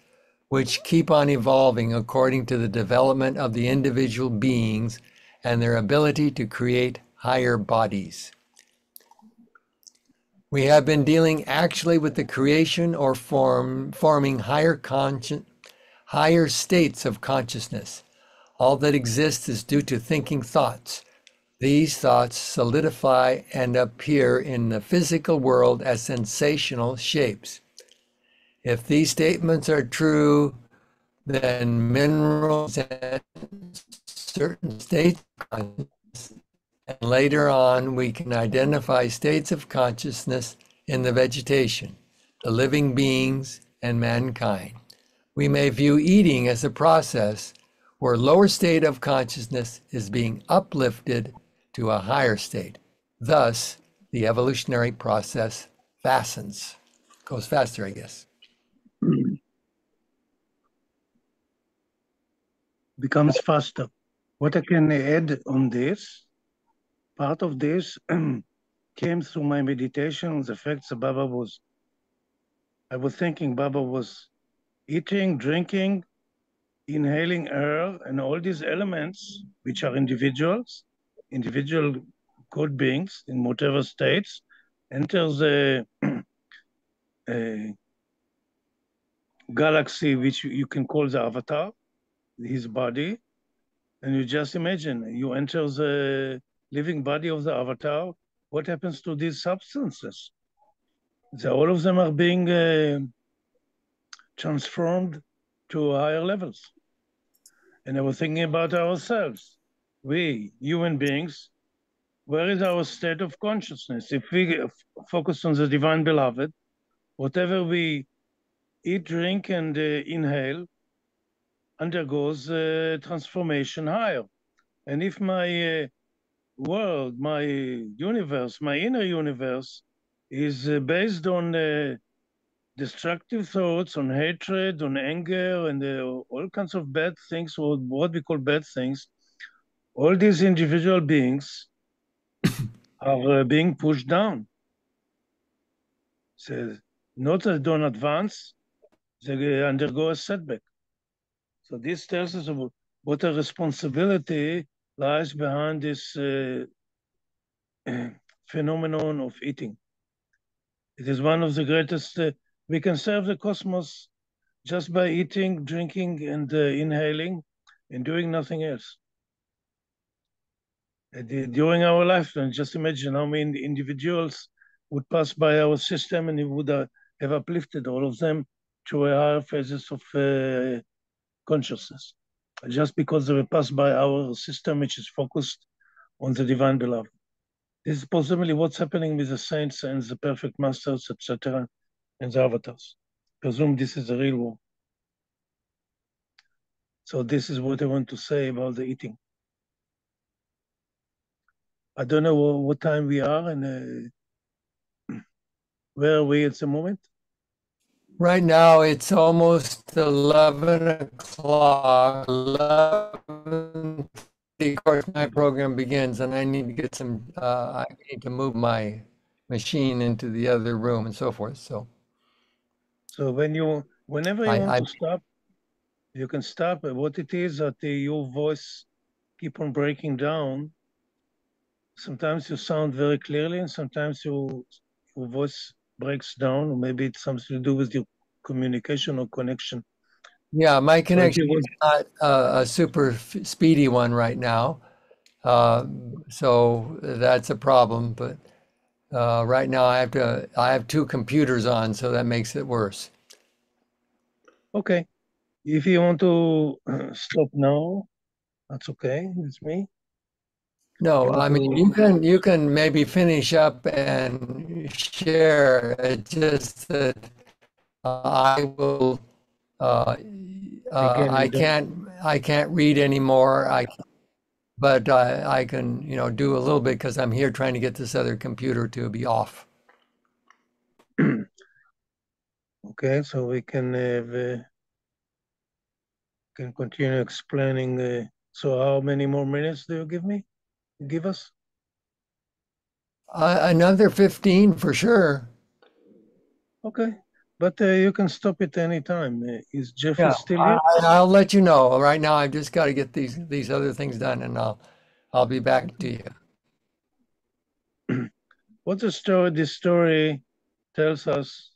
which keep on evolving according to the development of the individual beings and their ability to create higher bodies. We have been dealing actually with the creation or forming higher states of consciousness. All that exists is due to thinking thoughts. These thoughts solidify and appear in the physical world as sensational shapes. If these statements are true, then minerals and certain states of consciousness, and later on we can identify states of consciousness in the vegetation, the living beings, and mankind. We may view eating as a process where a lower state of consciousness is being uplifted to a higher state. Thus, the evolutionary process goes faster, I guess. Becomes faster. What I can add on this, part of this came through my meditation on the fact that I was thinking Baba was eating, drinking, inhaling air, and all these elements, which are individual good beings in whatever states, enters the galaxy, which you can call the avatar, his body. And you just imagine, you enter the living body of the avatar, what happens to these substances? All of them are being transformed to higher levels. And I was thinking about ourselves. We, human beings, where is our state of consciousness? If we focus on the divine beloved, whatever we eat, drink, and inhale undergoes transformation higher. And if my world, my universe, my inner universe is based on destructive thoughts, on hatred, on anger, and all kinds of bad things, or what we call bad things, all these individual beings are being pushed down. So not that they don't advance, they undergo a setback. So this tells us about what a responsibility lies behind this phenomenon of eating. It is one of the greatest. We can serve the cosmos just by eating, drinking, and inhaling, and doing nothing else. During our lifetime, just imagine how many individuals would pass by our system and it would have uplifted all of them to a higher phases of consciousness, just because they will pass by our system, which is focused on the divine beloved. This is possibly what's happening with the saints and the perfect masters, etc., and the avatars. Presume this is the real war. So this is what I want to say about the eating. I don't know what time we are and where are we at the moment. Right now, it's almost 11 o'clock. 11, of course, my program begins, and I need to get some. I need to move my machine into the other room and so forth. So whenever you want to stop, you can stop. What it is that your voice keep on breaking down. Sometimes you sound very clearly, and sometimes your voice breaks down, or maybe it's something to do with your communication or connection. Yeah, my connection is not a super speedy one right now, so that's a problem. But right now, I have two computers on, so that makes it worse. Okay, if you want to stop now, that's okay with me. No, I mean you can maybe finish up and share. It's just that I will. I can't read anymore. But I can do a little bit because I'm here trying to get this other computer to be off. Okay, so we can continue explaining. So how many more minutes do you give us? Another 15 for sure. Okay, but you can stop it any time. Is Jeffrey Yeah, still here? I'll let you know. Right now, I've just got to get these other things done, and I'll be back to you. What's the story? This story tells us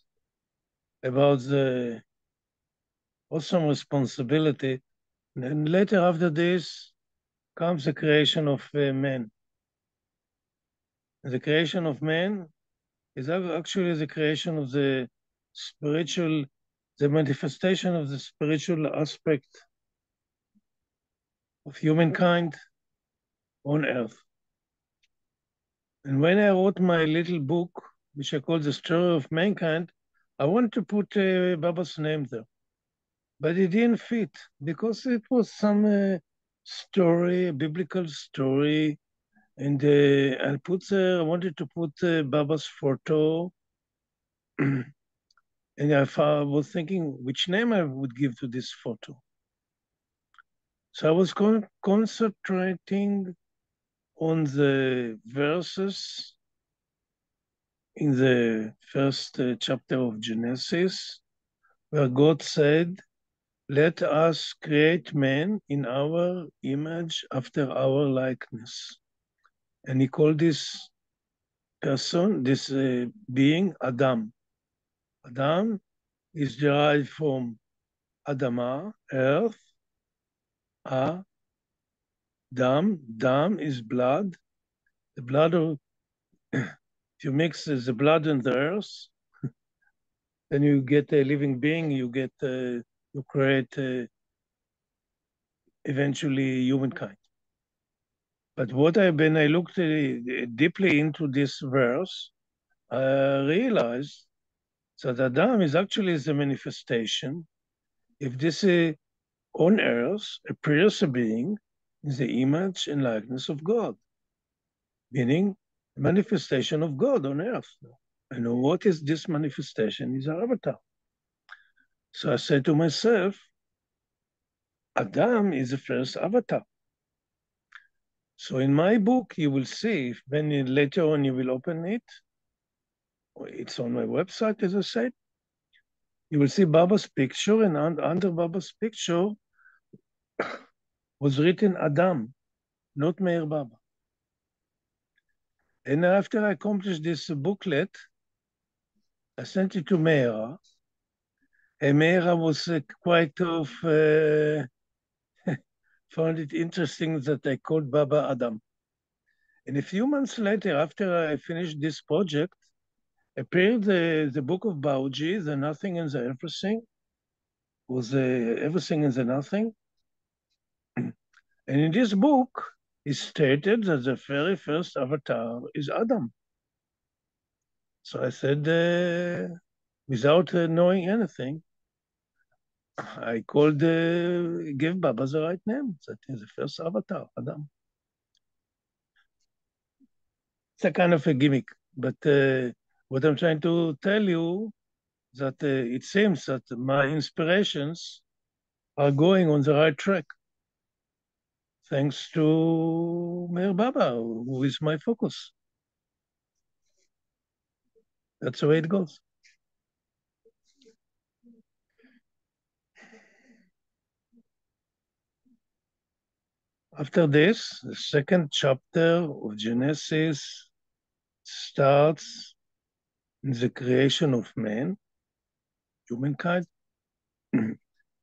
about the awesome responsibility. And later after this comes the creation of man. And the creation of man is actually the creation of the spiritual, the manifestation of the spiritual aspect of humankind on earth. And when I wrote my little book, which I call The Story of Mankind, I wanted to put Baba's name there. But it didn't fit because it was some story, a biblical story. And I wanted to put Baba's photo. And I was thinking which name I would give to this photo. So I was concentrating on the verses in the first chapter of Genesis, where God said, "Let us create man in our image after our likeness." And he called this person, this being, Adam. Adam is derived from Adama, earth, Dam. Dam is blood. The blood of, if you mix the blood and the earth, then you get a living being, you create eventually humankind. But when I looked deeply into this verse, I realized that Adam is actually the manifestation. If this on earth appears a being in the image and likeness of God, meaning manifestation of God on earth. And what is this manifestation? Is our avatar. So I said to myself, Adam is the first avatar. So in my book, you will see, later on you will open it, it's on my website, as I said, you will see Baba's picture, and under Baba's picture was written Adam, not Meir Baba. And after I accomplished this booklet, I sent it to Meira. And Meira was quite of, found it interesting that I called Baba Adam. And a few months later, after I finished this project, appeared the book of Bauji, The Nothing and the Everything, was Everything and the Nothing. And in this book, it stated that the very first avatar is Adam. So I said, without knowing anything, I called, gave Baba the right name. That is the first avatar, Adam. It's a kind of a gimmick, but what I'm trying to tell you that it seems that my inspirations are going on the right track, thanks to Meir Baba, who is my focus. That's the way it goes. After this, the second chapter of Genesis starts in the creation of man, humankind.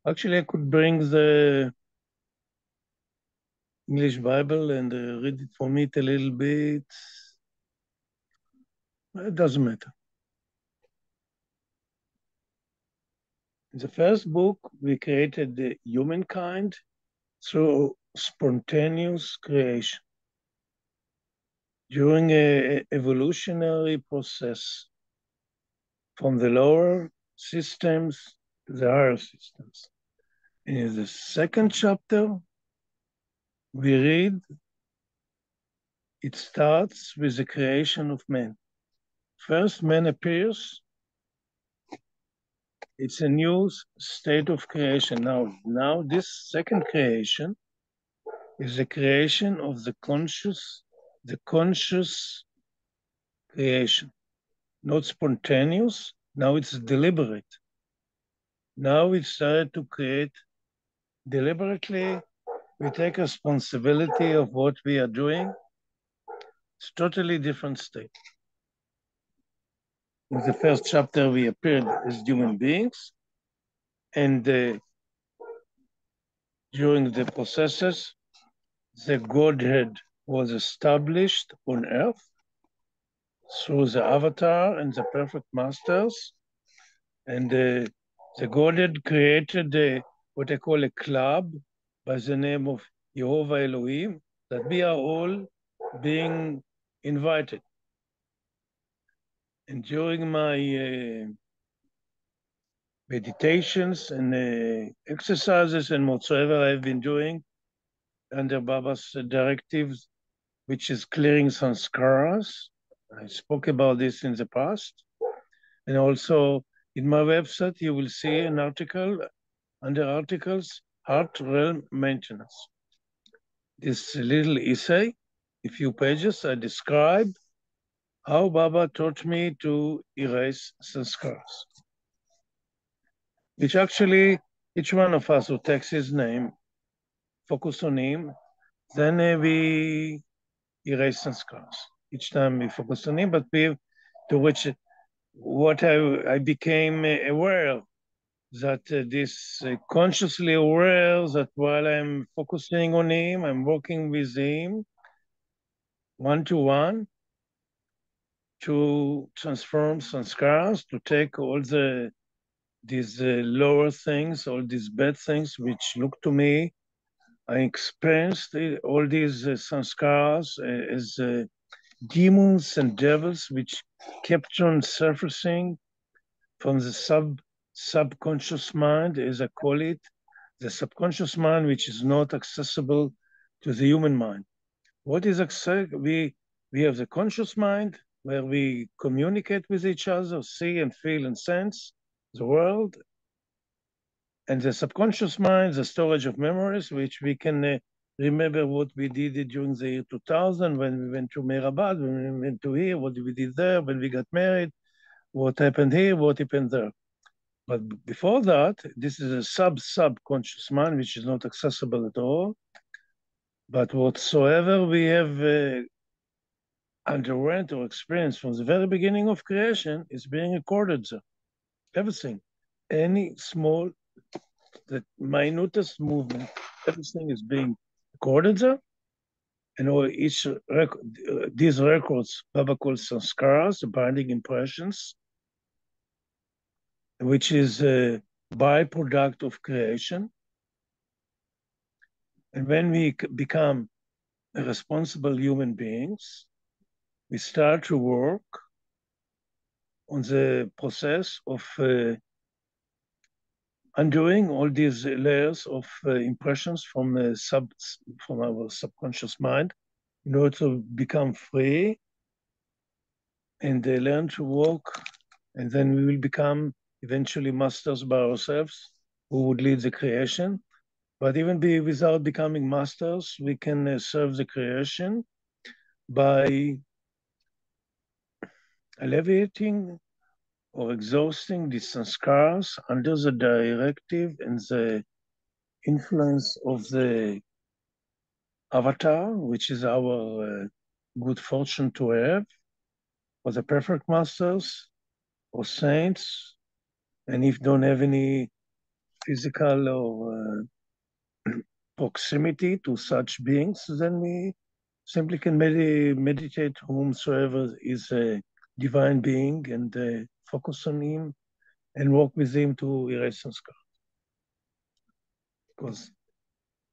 Actually, I could bring the English Bible and read it from it a little bit. It doesn't matter. In the first book, we created the humankind through spontaneous creation. During an evolutionary process from the lower systems to the higher systems. In the second chapter, we read, it starts with the creation of man. First, man appears. It's a new state of creation. Now this second creation is the creation of the conscious creation. Not spontaneous, now it's deliberate. Now we started to create deliberately. We take responsibility of what we are doing. It's totally different state. In the first chapter, we appeared as human beings, and during the processes, the Godhead was established on earth through the avatar and the perfect masters, and the Godhead created what I call a club by the name of Yehovah Elohim, that we are all being invited. And during my meditations and exercises and whatsoever I've been doing under Baba's directives, which is clearing sanskaras. I spoke about this in the past. And also in my website, you will see an article under articles, Heart Realm Maintenance. This little essay, a few pages, I describe how Baba taught me to erase sanskaras, which actually each one of us who takes his name, focus on him, then we erase sanskaras. Each time we focus on him, but we, to which what I became aware that this consciously aware that while I'm focusing on him, I'm working with him one-to-one to transform sanskaras, to take all these lower things, all these bad things which look to me. I experienced all these sanskaras as demons and devils which kept on surfacing from the subconscious mind, as I call it, the subconscious mind which is not accessible to the human mind. What is we have the conscious mind where we communicate with each other, see and feel and sense the world, and the subconscious mind, the storage of memories, which we can remember what we did during the year 2000 when we went to Mehrabad, when we went to here, what we did there, when we got married, what happened here, what happened there. But before that, this is a subconscious mind, which is not accessible at all. But whatsoever we have underwent or experienced from the very beginning of creation is being recorded there. Everything, any small, the minutest movement, everything is being recorded there. And each these records, Baba calls sanskaras, the binding impressions, which is a byproduct of creation. And when we become responsible human beings, we start to work on the process of undoing all these layers of impressions from our subconscious mind in order to become free and learn to walk, and then we will become eventually masters by ourselves who would lead the creation. But even without becoming masters, we can serve the creation by alleviating or exhausting the sanskars under the directive and the influence of the avatar, which is our good fortune to have, or the perfect masters or saints. And if don't have any physical or proximity to such beings, then we simply can meditate whomsoever is a divine being and focus on him and work with him to erase sanskar. Because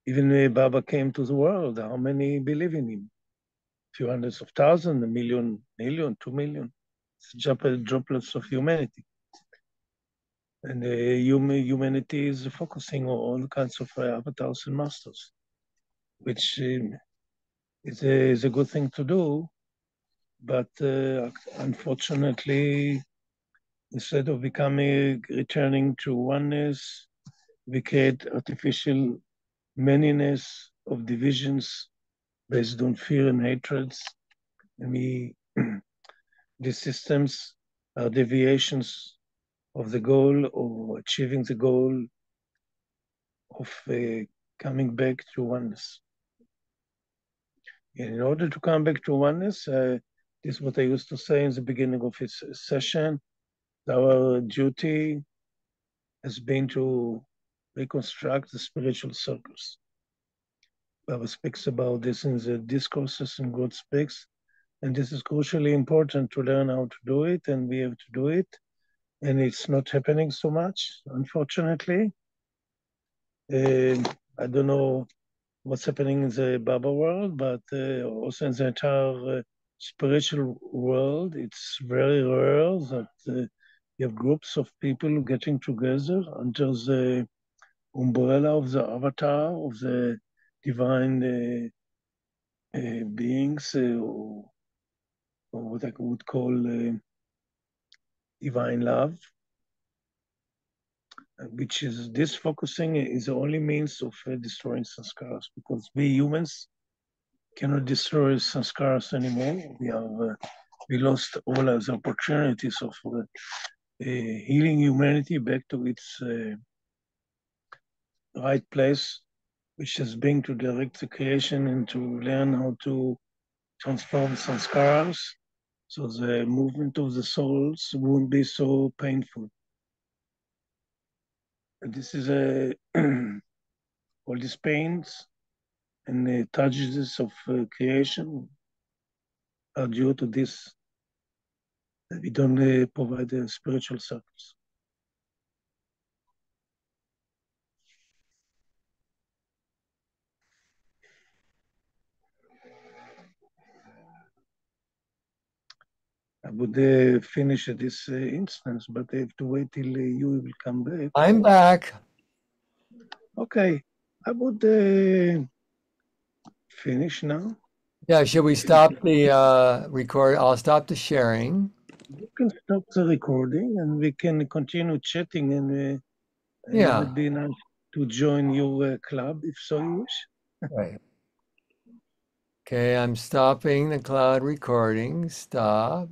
even Baba came to the world, how many believe in him? A few hundreds of thousands, a million, 2 million. It's droplets of humanity. And humanity is focusing on all kinds of avatars and masters, which is a good thing to do. But unfortunately, instead of returning to oneness, we create artificial manyness of divisions based on fear and hatreds. And these systems are deviations of the goal or achieving the goal of coming back to oneness. And in order to come back to oneness, this is what I used to say in the beginning of this session. Our duty has been to reconstruct the spiritual circles. Baba speaks about this in the discourses, and God speaks. And this is crucially important to learn how to do it, and we have to do it. And it's not happening so much, unfortunately. I don't know what's happening in the Baba world, but also in the entire spiritual world, it's very rare that you have groups of people getting together under the umbrella of the avatar of the divine beings, or what I would call divine love, which is this focusing is the only means of destroying sanskaras, because we humans cannot destroy sanskaras anymore. We lost all those opportunities of healing humanity back to its right place, which has been to direct the creation and to learn how to transform sanskaras, so the movement of the souls won't be so painful. And this is all these pains and the tragedies of creation are due to this, that we don't provide the spiritual circles. I would finish at this instance, but I have to wait till you will come back. I'm back. Okay, I would finish now. Yeah, should we stop the record? I'll stop the sharing. You can stop the recording and we can continue chatting, and it would be nice to join your club if so you wish. Right. Okay, I'm stopping the cloud recording. Stop.